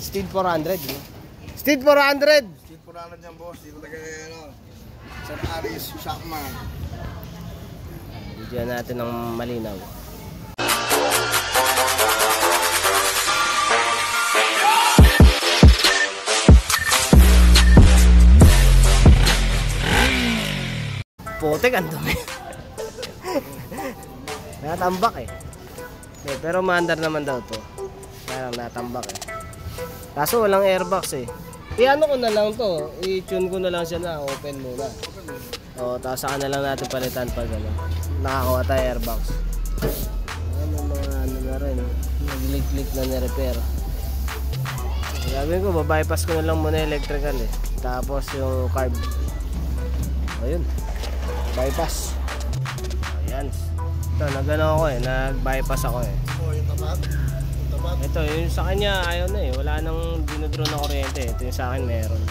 Steed 400, no? Steed 400! Steed 400 yan, boss. Dito tayo, San Aris, Shackman. Bigyan natin ng malinaw. Putik, ang dumi. Natambak eh. Pero maandar naman daw to. Parang natambak eh. Kaso walang airbox eh. I-ano ko na lang to. I-tune ko na lang siya na open muna. O, tapos saka na lang natin palitan pag nakakuha tayo airbox. Ano na rin. Nag-click na ni-repair. Gagawin ko, babypass ko na lang muna electrical eh. Tapos yung carb. Ayun. Bypass. Ayan. Ito, nag-ano ako eh. Nag-bypass ako eh. Oh, yung tapat. Ito, yung sa kanya ayaw na eh. Wala nang dinodro na kuryente. Ito yung sa akin meron.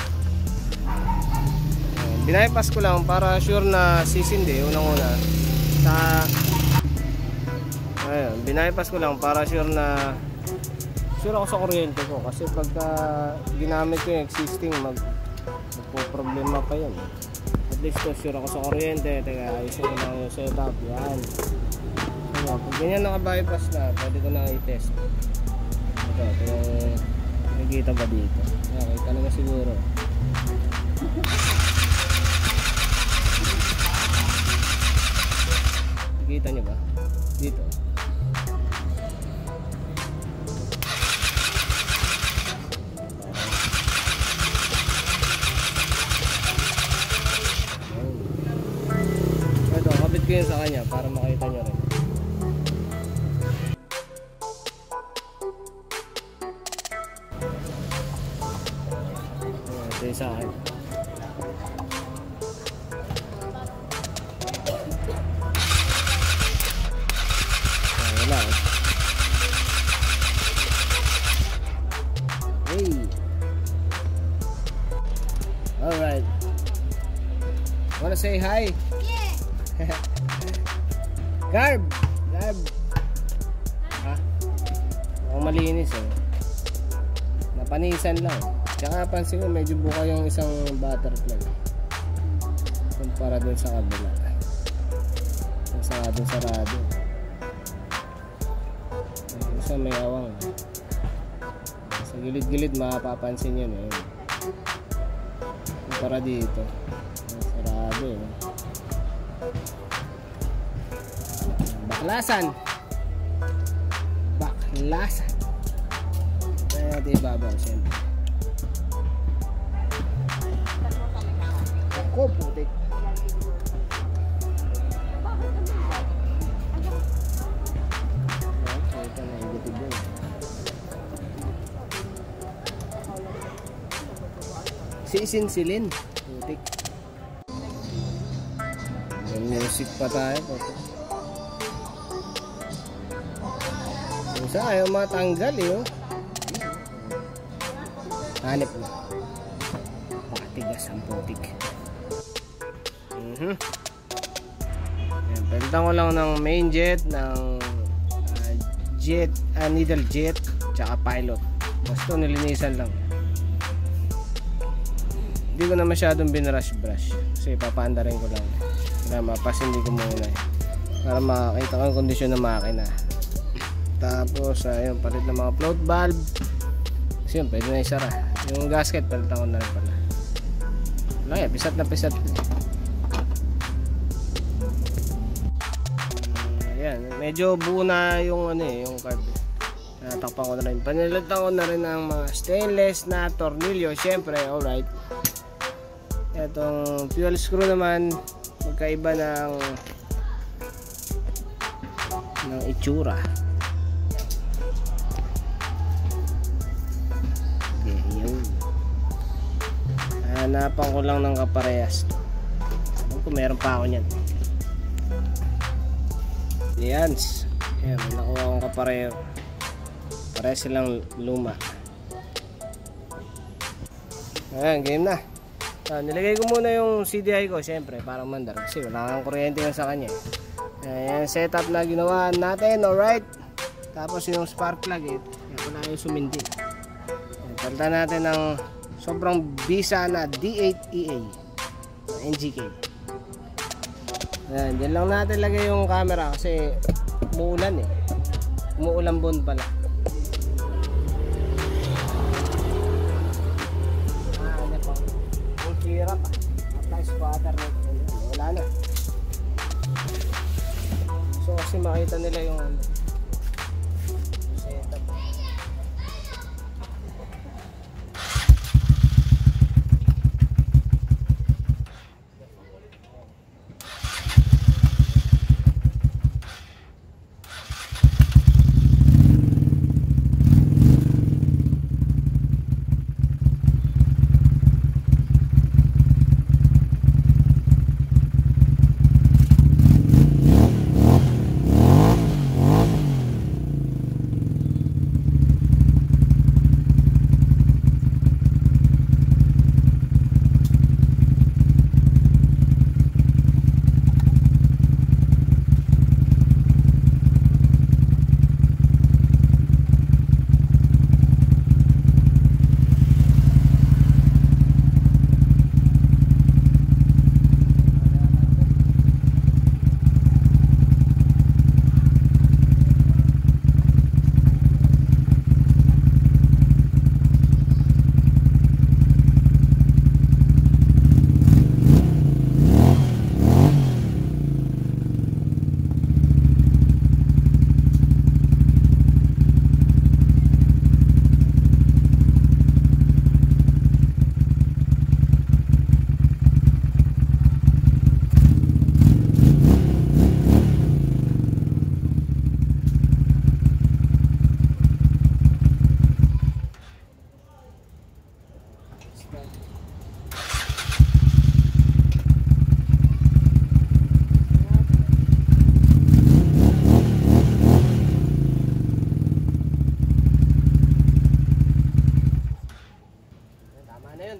Binaypass ko lang para sure na sisindi. Unang-una. Ayun, binaypass ko lang para sure na sure ako sa kuryente ko. Kasi pagka ginamit ko yung existing, magpo-problema pa yun. At least sure ako sa kuryente. Teka, ayusin ko lang yung setup. Yan. Pag ganyan naka-bypass na, pwede ko na i-test. Ito yung nakikita ba dito? Okay, talaga siguro. Nakikita nyo ba? Dito. Ito, kabit ko yun sa kanya para makita nyo rin. Ito yung sa akin. Wala. Hey. Alright. Wanna say hi? Yeah. Garb. Ha? Ako malinis eh. Napanisan lang. Tsaka pansin ko medyo buka yung isang butterfly kumpara dun sa kabila. Yung sarado. Isa may awang. Sa gilid-gilid mapapansin yun eh. Kumpara dito. Sarado eh. Baklasan. Kaya natin ibabaw siyempre. Ako putik. Ito na yung gitid yun. Sisinsilin. Putik. May music pa tayo. Isa ayaw matanggal eh. Oh. Hanip na. Pakatigas ang putik. Palitan ko lang ng main jet, ng needle jet, tsaka pilot. Basta nilinisan lang. Hindi ko na masyadong binrush kasi papaanda rin ko lang. Kaya mapasindi ko muna eh. Para makakita ko ang kondisyon ng makina. Tapos ayun, palit ng mga float valve. Kasi yun, pwede na isara. Yung gasket, palitan ko na rin pala. Wala yan, pisat na pisat. Ayan, medyo buo na yung yung carb. Natakpan ko na rin. Panilitan ko na rin ng mga stainless na tornilyo. Siyempre, alright. Itong fuel screw naman, magkaiba ng itsura. Hanapan ko lang ng kaparehas. Kung meron pa ako niyan. Yan. Ayan, nakuha akong kapareho. Parehas silang luma. Ayan, game na. Nilagay ko muna yung CDI ko, syempre, para mandar. Kasi wala kang kuryente yun sa kanya. Ayan, setup na ginawa natin, alright. Tapos yung spark plug, yan pala yung sumindi. Palitan natin ng sobrang bisa na D8EA NGK. Ayan, dyan lang natin lagay yung camera kasi umuulan eh. Umuulan bon pala. Ano po? Ang sira pa. At squatter na ito. Wala na. So kasi makita nila yung setup.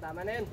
Tama na yun.